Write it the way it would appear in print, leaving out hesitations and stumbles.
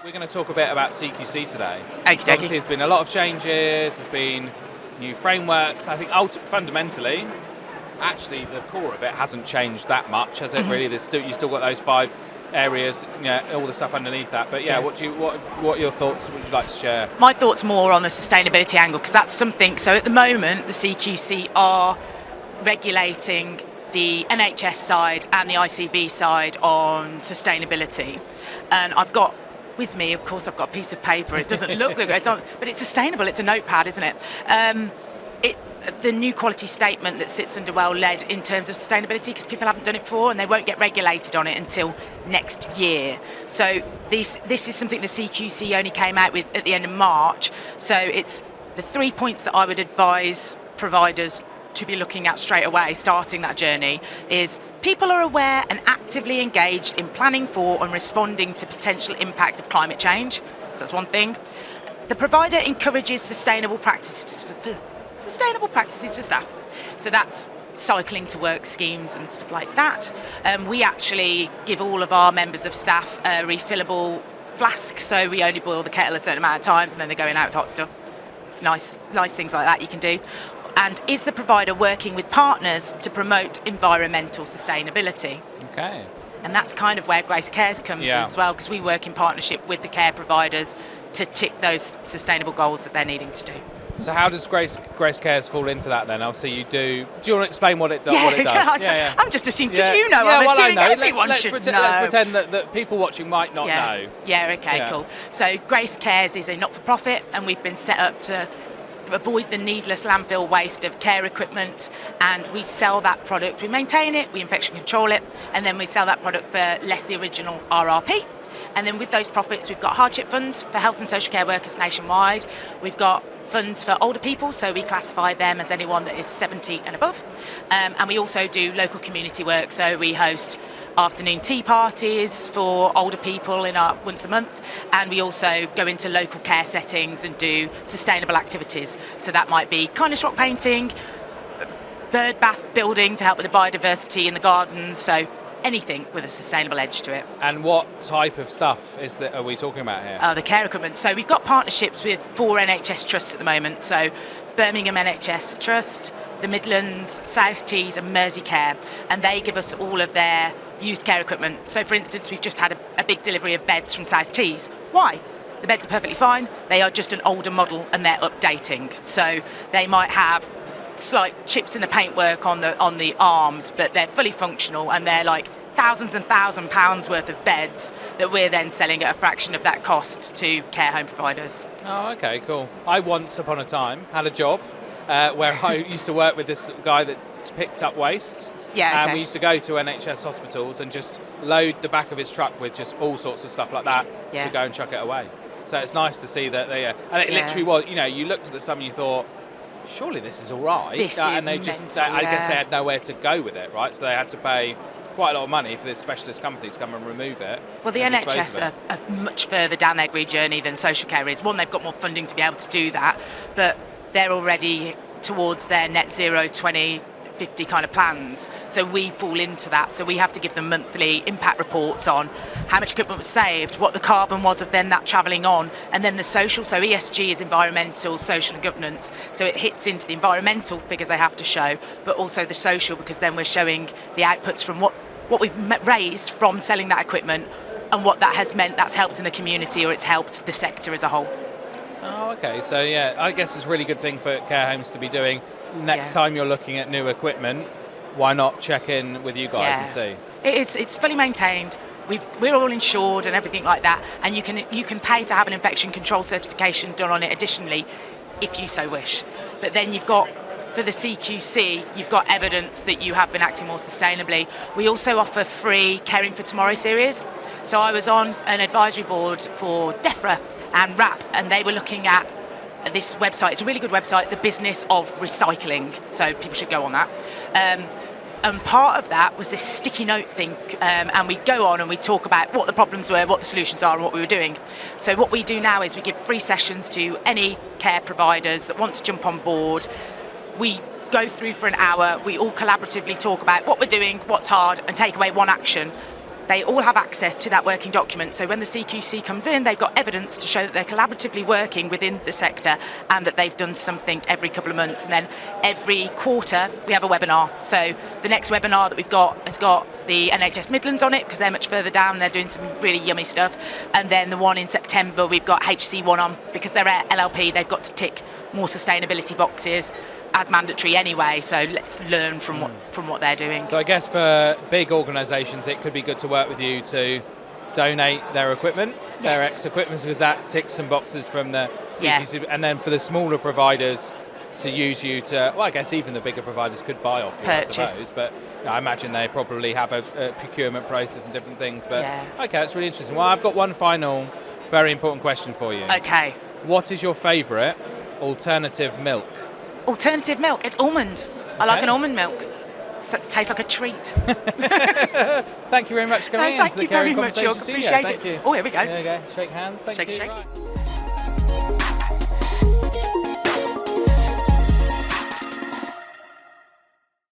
We're going to talk a bit about CQC today. Okey-dokey. Obviously, there's been a lot of changes. There's been new frameworks. I think fundamentally, actually, the core of it hasn't changed that much, has it? Really, you still got those 5 areas, all the stuff underneath that. But yeah, what are your thoughts? What would you like to share? My thoughts more on the sustainability angle, because that's something. So at the moment, the CQC are regulating the NHS side and the ICB side on sustainability, and I've got with me, of course, I've got a piece of paper. It doesn't look good, but it's sustainable. It's a notepad, isn't it? The new quality statement that sits under well-led in terms of sustainability, because people haven't done it before and they won't get regulated on it until next year. So this is something the CQC only came out with at the end of March. So it's the 3 points that I would advise providers to be looking at straight away, starting that journey, is people are aware and actively engaged in planning for and responding to potential impact of climate change. So that's one thing. The provider encourages sustainable practices for staff. So that's cycling to work schemes and stuff like that. We actually give all of our members of staff a refillable flask, so we only boil the kettle a certain amount of times and then they're going out with hot stuff. It's nice things like that you can do. And is the provider working with partners to promote environmental sustainability? Okay. And that's kind of where Grace Cares comes as well, because we work in partnership with the care providers to tick those sustainable goals that they're needing to do. So how does Grace Cares fall into that then? Obviously you do. Do you want to explain what it does? Yeah. I'm just assuming, because I'm assuming everyone should know. Let's pretend that people watching might not know. Yeah, okay, cool. So Grace Cares is a not-for-profit, and we've been set up to avoid the needless landfill waste of care equipment, and we sell that product. We maintain it, we infection control it, and then we sell that product for less the original RRP. And then with those profits, we've got hardship funds for health and social care workers nationwide. We've got funds for older people, so we classify them as anyone that is 70 and above. And we also do local community work, so we host afternoon tea parties for older people once a month, and we also go into local care settings and do sustainable activities. So that might be kindness rock painting, bird bath building to help with the biodiversity in the gardens, so anything with a sustainable edge to it. And what type of stuff are we talking about here? The care equipment. So we've got partnerships with 4 NHS trusts at the moment. So Birmingham NHS Trust, the Midlands, South Tees and Mersey Care, and they give us all of their used care equipment. So for instance, we've just had a big delivery of beds from South Tees. Why? The beds are perfectly fine. They are just an older model and they're updating. So they might have slight chips in the paintwork on the arms, but they're fully functional, and they're like thousands and £1,000s worth of beds that we're then selling at a fraction of that cost to care home providers. Oh, okay, cool. I once upon a time had a job where I used to work with this guy that picked up waste. Yeah, okay. And we used to go to NHS hospitals and just load the back of his truck with just all sorts of stuff like that to go and chuck it away. So it's nice to see that they, and it literally was, you looked at the sum and you thought, surely this is all right. I guess they had nowhere to go with it, right? So they had to pay quite a lot of money for this specialist company to come and remove it. Well, the NHS are much further down their green journey than social care is. One, they've got more funding to be able to do that, but they're already towards their net zero 2050 kind of plans. So we fall into that. So we have to give them monthly impact reports on how much equipment was saved, what the carbon was of then that travelling on, and then the social. So ESG is environmental, social and governance. So it hits into the environmental figures they have to show, but also the social, because then we're showing the outputs from what we've raised from selling that equipment and what that has meant that's helped in the community or it's helped the sector as a whole. Oh, okay. So yeah, I guess it's a really good thing for care homes to be doing. Next time you're looking at new equipment, why not check in with you guys and see? It's fully maintained. We're all insured and everything like that, and you can pay to have an infection control certification done on it additionally, if you so wish. But then you've got, for the CQC, you've got evidence that you have been acting more sustainably. We also offer free Caring for Tomorrow series. So I was on an advisory board for DEFRA and RAP, and they were looking at this website. It's a really good website, The Business of Recycling, so people should go on that. And part of that was this sticky note thing, and we go on and we talk about what the problems were, what the solutions are, and what we were doing. So what we do now is we give free sessions to any care providers that want to jump on board. We go through for an hour, we all collaboratively talk about what we're doing, what's hard, and take away one action they all have access to that working document. So when the CQC comes in, they've got evidence to show that they're collaboratively working within the sector and that they've done something every couple of months. And then every quarter we have a webinar. So the next webinar that we've got has got the NHS Midlands on it because they're much further down. They're doing some really yummy stuff. And then the one in September, we've got HC1 on because they're at LLP. They've got to tick more sustainability boxes as mandatory anyway, so let's learn from what they're doing. So I guess for big organisations it could be good to work with you to donate their equipment, their ex-equipment, because that ticks some boxes from the CQC, and then for the smaller providers to use you to, well, I guess even the bigger providers could buy off you, I suppose, but I imagine they probably have a procurement process and different things, but okay, that's really interesting. Well, I've got one final very important question for you. Okay. What is your favourite alternative milk? Alternative milk, it's almond. I like an almond milk. It tastes like a treat. Thank you very much for coming in. Thank you very much, York. Appreciate it. Thank you. Oh, here we go. There you go. Shake hands. Thank you. Shake. Right.